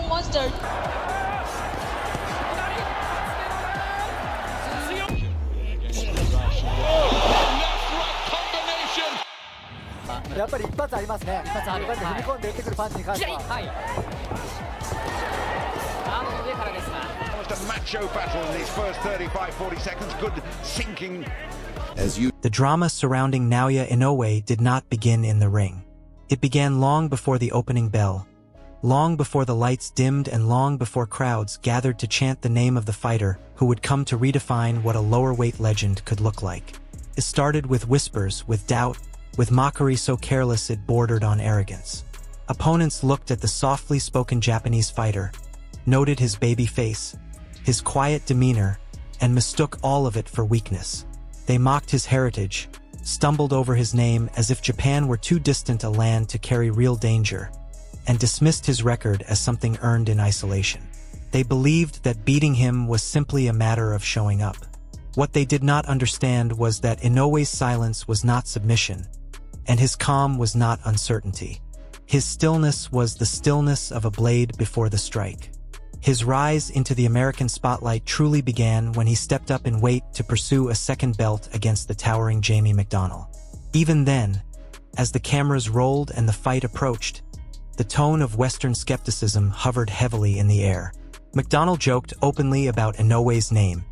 strong monster. Combination. やっぱり一発ありますね。一発ある。こうやって踏み込んで打ってくるパンチに関しては。はい。ガードの上からですが。Almost a macho battle in these first 35-40 seconds. Good sinking. The drama surrounding Naoya Inoue did not begin in the ring. It began long before the opening bell, long before the lights dimmed and long before crowds gathered to chant the name of the fighter who would come to redefine what a lower-weight legend could look like. It started with whispers, with doubt, with mockery so careless it bordered on arrogance. Opponents looked at the softly spoken Japanese fighter, noted his baby face, his quiet demeanor, and mistook all of it for weakness. They mocked his heritage, stumbled over his name as if Japan were too distant a land to carry real danger, and dismissed his record as something earned in isolation. They believed that beating him was simply a matter of showing up. What they did not understand was that Inoue's silence was not submission, and his calm was not uncertainty. His stillness was the stillness of a blade before the strike. His rise into the American spotlight truly began when he stepped up in weight to pursue a second belt against the towering Jaime McDonnell. Even then, as the cameras rolled and the fight approached, the tone of Western skepticism hovered heavily in the air. McDonnell joked openly about Inoue's name,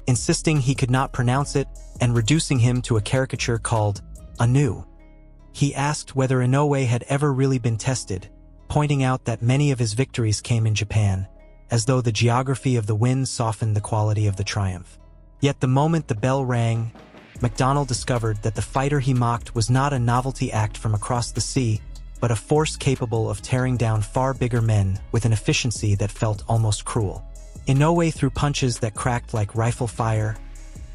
insisting he could not pronounce it and reducing him to a caricature called Inoue. He asked whether Inoue had ever really been tested, pointing out that many of his victories came in Japan, as though the geography of the win softened the quality of the triumph. Yet the moment the bell rang, McDonnell discovered that the fighter he mocked was not a novelty act from across the sea, but a force capable of tearing down far bigger men with an efficiency that felt almost cruel. Inoue threw punches that cracked like rifle fire,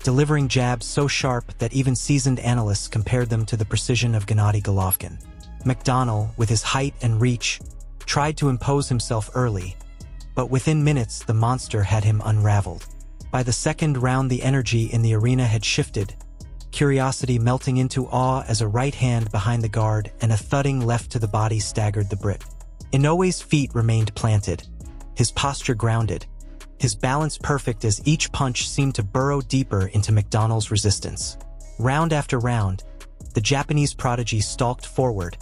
delivering jabs so sharp that even seasoned analysts compared them to the precision of Gennady Golovkin. McDonnell, with his height and reach, tried to impose himself early, but within minutes the monster had him unraveled. By the second round the energy in the arena had shifted, curiosity melting into awe as a right hand behind the guard and a thudding left to the body staggered the Brit. Inoue's feet remained planted, his posture grounded, his balance perfect as each punch seemed to burrow deeper into McDonnell's resistance. Round after round, the Japanese prodigy stalked forward,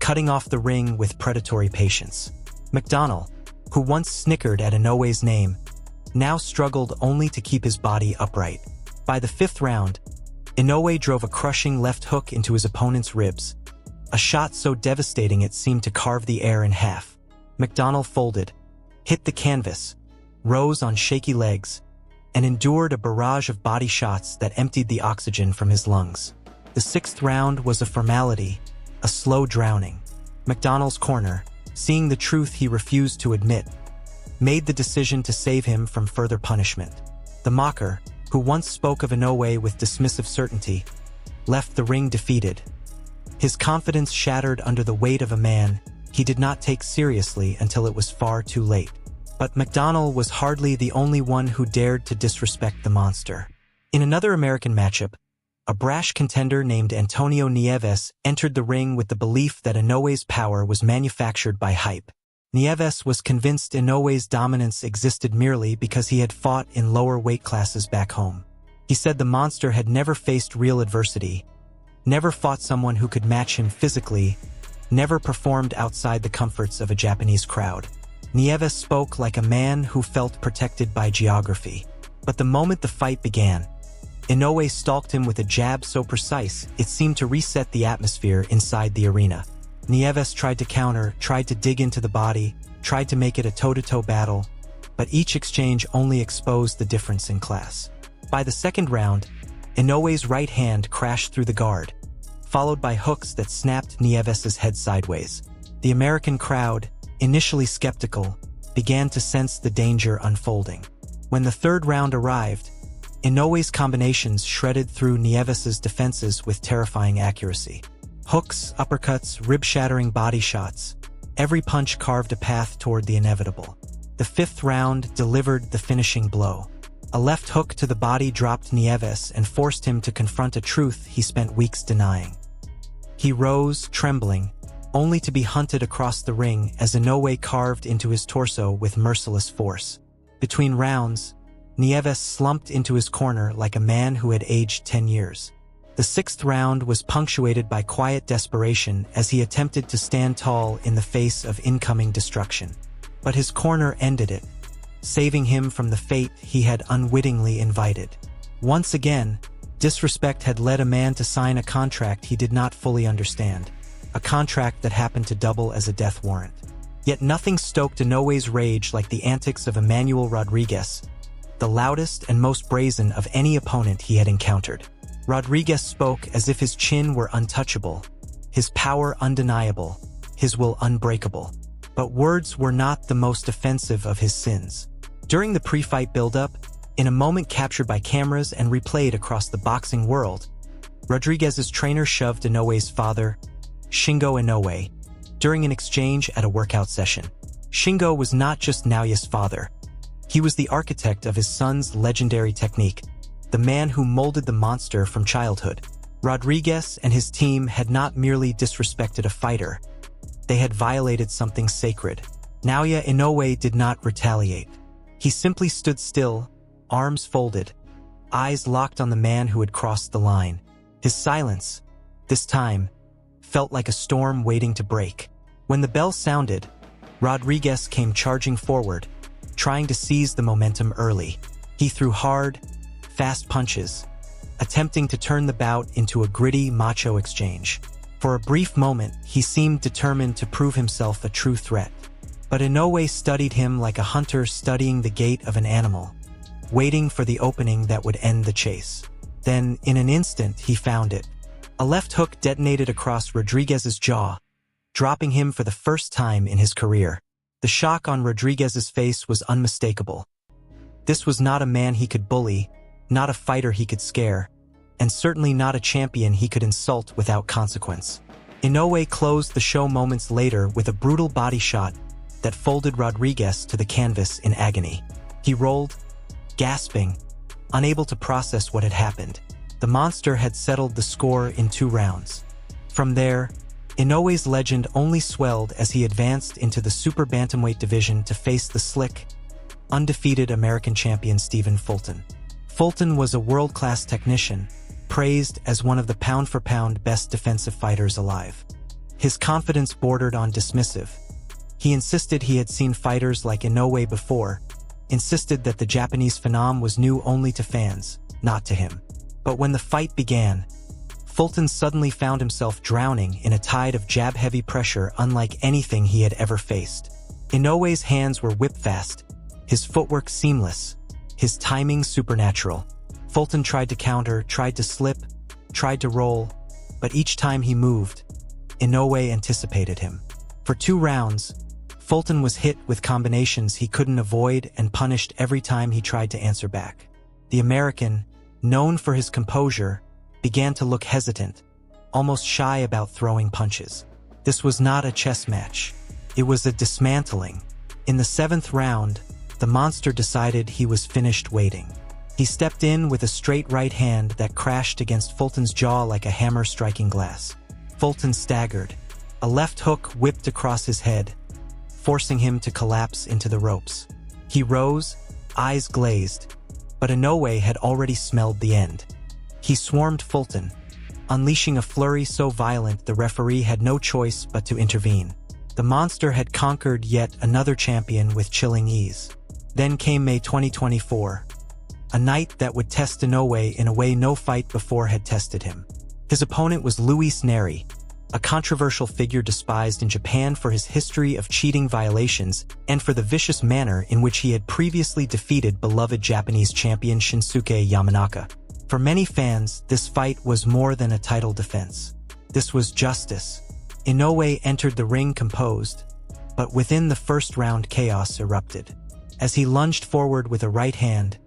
cutting off the ring with predatory patience. McDonnell, who once snickered at Inoue's name, now struggled only to keep his body upright. By the fifth round, Inoue drove a crushing left hook into his opponent's ribs, a shot so devastating it seemed to carve the air in half. McDonnell folded, hit the canvas, rose on shaky legs, and endured a barrage of body shots that emptied the oxygen from his lungs. The sixth round was a formality, a slow drowning. McDonnell's corner, seeing the truth he refused to admit, made the decision to save him from further punishment. The mocker, who once spoke of Inoue with dismissive certainty, left the ring defeated. His confidence shattered under the weight of a man he did not take seriously until it was far too late. But McDonnell was hardly the only one who dared to disrespect the monster. In another American matchup, a brash contender named Antonio Nieves entered the ring with the belief that Inoue's power was manufactured by hype. Nieves was convinced Inoue's dominance existed merely because he had fought in lower weight classes back home. He said the monster had never faced real adversity, never fought someone who could match him physically, never performed outside the comforts of a Japanese crowd. Nieves spoke like a man who felt protected by geography. But the moment the fight began, Inoue stalked him with a jab so precise it seemed to reset the atmosphere inside the arena. Nieves tried to counter, tried to dig into the body, tried to make it a toe-to-toe battle, but each exchange only exposed the difference in class. By the second round, Inoue's right hand crashed through the guard, followed by hooks that snapped Nieves's head sideways. The American crowd, initially skeptical, began to sense the danger unfolding. When the third round arrived, Inoue's combinations shredded through Nieves's defenses with terrifying accuracy. Hooks, uppercuts, rib-shattering body shots. Every punch carved a path toward the inevitable. The fifth round delivered the finishing blow. A left hook to the body dropped Nieves and forced him to confront a truth he spent weeks denying. He rose, trembling, only to be hunted across the ring as Inoue carved into his torso with merciless force. Between rounds, Nieves slumped into his corner like a man who had aged 10 years. The sixth round was punctuated by quiet desperation as he attempted to stand tall in the face of incoming destruction. But his corner ended it, saving him from the fate he had unwittingly invited. Once again, disrespect had led a man to sign a contract he did not fully understand, a contract that happened to double as a death warrant. Yet nothing stoked Inoue's rage like the antics of Emmanuel Rodriguez, the loudest and most brazen of any opponent he had encountered. Rodriguez spoke as if his chin were untouchable, his power undeniable, his will unbreakable. But words were not the most offensive of his sins. During the pre-fight build-up, in a moment captured by cameras and replayed across the boxing world, Rodriguez's trainer shoved Inoue's father, Shingo Inoue, during an exchange at a workout session. Shingo was not just Naoya's father. He was the architect of his son's legendary technique, the man who molded the monster from childhood. Rodriguez and his team had not merely disrespected a fighter, they had violated something sacred. Naoya Inoue did not retaliate. He simply stood still, arms folded, eyes locked on the man who had crossed the line. His silence, this time, felt like a storm waiting to break. When the bell sounded, Rodriguez came charging forward, trying to seize the momentum early. He threw hard, fast punches, attempting to turn the bout into a gritty, macho exchange. For a brief moment, he seemed determined to prove himself a true threat. But Inoue studied him like a hunter studying the gait of an animal, waiting for the opening that would end the chase. Then, in an instant, he found it. A left hook detonated across Rodriguez's jaw, dropping him for the first time in his career. The shock on Rodriguez's face was unmistakable. This was not a man he could bully, not a fighter he could scare, and certainly not a champion he could insult without consequence. Inoue closed the show moments later with a brutal body shot that folded Rodriguez to the canvas in agony. He rolled, gasping, unable to process what had happened. The monster had settled the score in 2 rounds. From there, Inoue's legend only swelled as he advanced into the super bantamweight division to face the slick, undefeated American champion Stephen Fulton. Fulton was a world-class technician, praised as one of the pound-for-pound best defensive fighters alive. His confidence bordered on dismissive. He insisted he had seen fighters like Inoue before, insisted that the Japanese phenom was new only to fans, not to him. But when the fight began, Fulton suddenly found himself drowning in a tide of jab-heavy pressure unlike anything he had ever faced. Inoue's hands were whip-fast, his footwork seamless, his timing supernatural. Fulton tried to counter, tried to slip, tried to roll, but each time he moved, Inoue anticipated him. For 2 rounds, Fulton was hit with combinations he couldn't avoid and punished every time he tried to answer back. The American, known for his composure, began to look hesitant, almost shy about throwing punches. This was not a chess match. It was a dismantling. In the 7th round, the monster decided he was finished waiting. He stepped in with a straight right hand that crashed against Fulton's jaw like a hammer striking glass. Fulton staggered. A left hook whipped across his head, forcing him to collapse into the ropes. He rose, eyes glazed, but Inoue had already smelled the end. He swarmed Fulton, unleashing a flurry so violent the referee had no choice but to intervene. The monster had conquered yet another champion with chilling ease. Then came May 2024. A night that would test Inoue in a way no fight before had tested him. His opponent was Nery, a controversial figure despised in Japan for his history of cheating violations and for the vicious manner in which he had previously defeated beloved Japanese champion Shinsuke Yamanaka. For many fans, this fight was more than a title defense. This was justice. Inoue entered the ring composed, but within the first round chaos erupted. As he lunged forward with a right hand,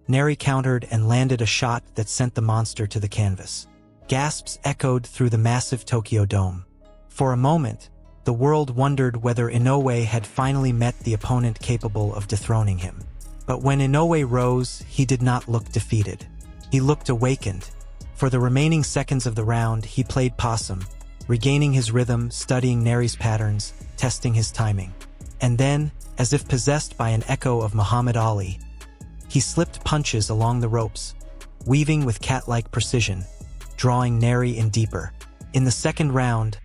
Nery countered and landed a shot that sent the monster to the canvas. Gasps echoed through the massive Tokyo Dome. For a moment, the world wondered whether Inoue had finally met the opponent capable of dethroning him. But when Inoue rose, he did not look defeated. He looked awakened. For the remaining seconds of the round, he played possum, regaining his rhythm, studying Nery's patterns, testing his timing. And then, as if possessed by an echo of Muhammad Ali, he slipped punches along the ropes, weaving with cat-like precision, drawing Nery in deeper. In the second round,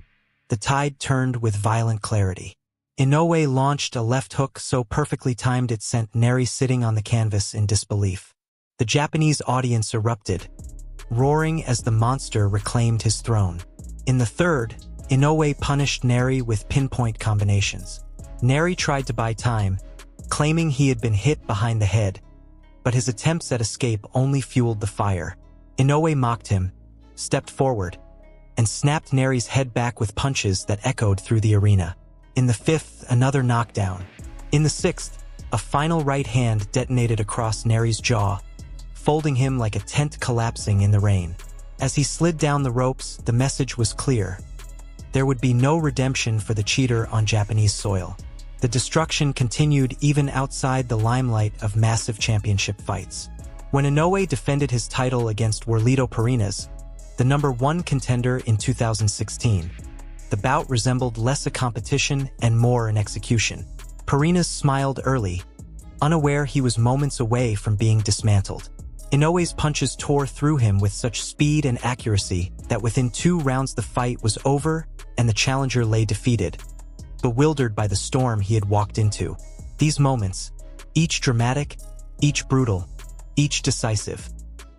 the tide turned with violent clarity. Inoue launched a left hook so perfectly timed it sent Nery sitting on the canvas in disbelief. The Japanese audience erupted, roaring as the monster reclaimed his throne. In the third, Inoue punished Nery with pinpoint combinations. Nery tried to buy time, claiming he had been hit behind the head, but his attempts at escape only fueled the fire. Inoue mocked him, stepped forward, and snapped Nery's head back with punches that echoed through the arena. In the fifth, another knockdown. In the sixth, a final right hand detonated across Nery's jaw, folding him like a tent collapsing in the rain. As he slid down the ropes, the message was clear. There would be no redemption for the cheater on Japanese soil. The destruction continued even outside the limelight of massive championship fights. When Inoue defended his title against Warlito Parrenas, the #1 contender in 2016, the bout resembled less a competition and more an execution. Parrenas smiled early, unaware he was moments away from being dismantled. Inoue's punches tore through him with such speed and accuracy that within 2 rounds the fight was over and the challenger lay defeated, bewildered by the storm he had walked into. These moments, each dramatic, each brutal, each decisive,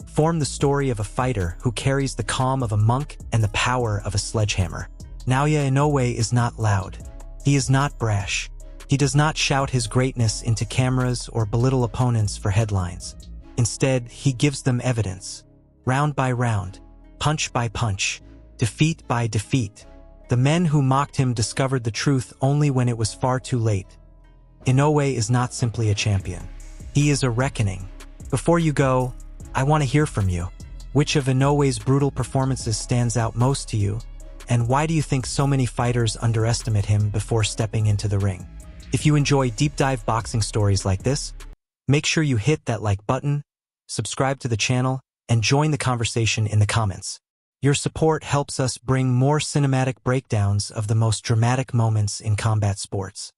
form the story of a fighter who carries the calm of a monk and the power of a sledgehammer. Naoya Inoue is not loud. He is not brash. He does not shout his greatness into cameras or belittle opponents for headlines. Instead, he gives them evidence, round by round, punch by punch, defeat by defeat. The men who mocked him discovered the truth only when it was far too late. Inoue is not simply a champion. He is a reckoning. Before you go, I want to hear from you. Which of Inoue's brutal performances stands out most to you? And why do you think so many fighters underestimate him before stepping into the ring? If you enjoy deep dive boxing stories like this, make sure you hit that like button, subscribe to the channel, and join the conversation in the comments. Your support helps us bring more cinematic breakdowns of the most dramatic moments in combat sports.